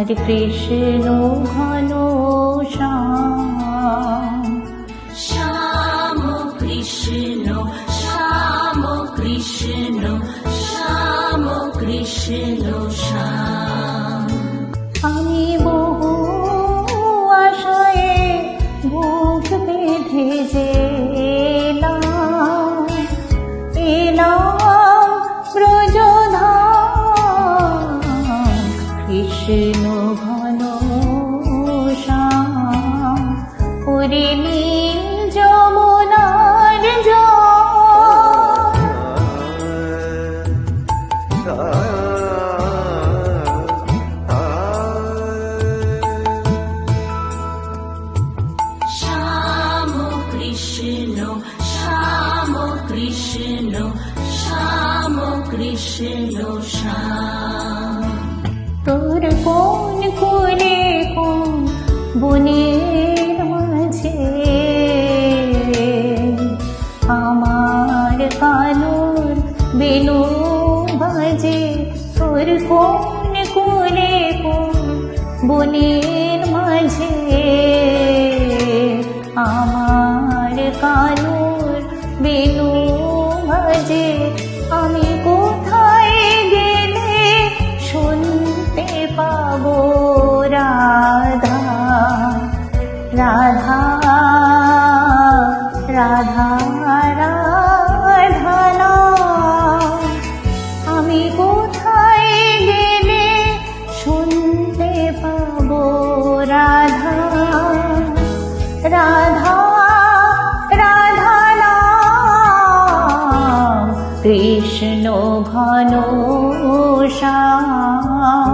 আমার কৃষ্ণ ঘন শ্যাম। শ্যাম কৃষ্ণ শ্যাম কৃষ্ণ শ্যাম কৃষ্ণ শ্যাম। আমি বহু আশায় বুক বেঁধে যে এলাম ব্রজধাম, কৃষ্ণ ঘন শ্যাম। ওরে নীল যমুনার জল, শ্যাম কৃষ্ণ শ্যাম কৃষ্ণ শ্যাম কৃষ্ণ শ্যাম। তোর কোন কোলে কোন বনের মাঝে আমার কানুর বেনু বাজে। তোর কোন কোলে কোন বনের মাঝে আমার কানুর বেনু বাজে। আমি কোথায় গেলে শুনতে পাবো রাধা রাধা রাধা রাধা নাম? আমি কোথায় গেলে শুনতে পাবো রাধা রাধা রাধা নাম? কৃষ্ণ ঘন শ্যাম,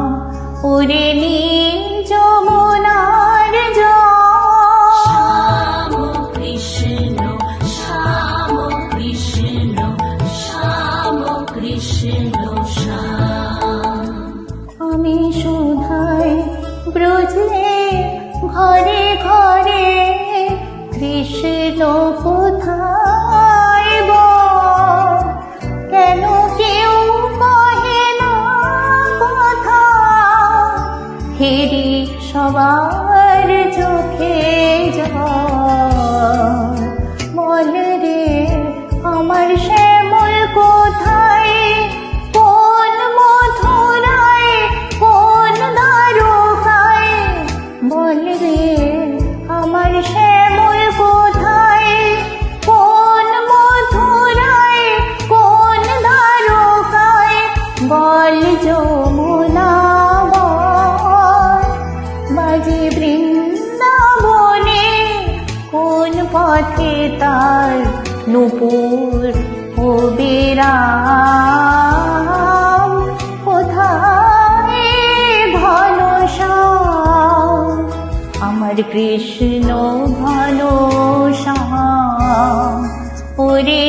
ওরে নীল যমুনার জল। শ্যাম কৃষ্ণ শ্যাম কৃষ্ণ শ্যাম কৃষ্ণ শ্যাম। আমি সুধাই ব্রজে ঘরে ঘরে, কৃষ্ণ কোথায় বল? কেন কেউ কহে না কথা? হেরি সবার চোখে জল। বল রে আমার শ্যামল কোথায়? কোন মথুরায় কোন দ্বারকায়? বল রে আমার শ্যামল কোথায়? কোন মথুরায় কোন দ্বারকায়? বল যমুনা বল, বাজে বৃন্দাবনে কোন পথে তার নূপুর ও বিরাম? কোথায় ঘন শ্যাম, আমার কৃষ্ণ ঘন শ্যাম? ওরে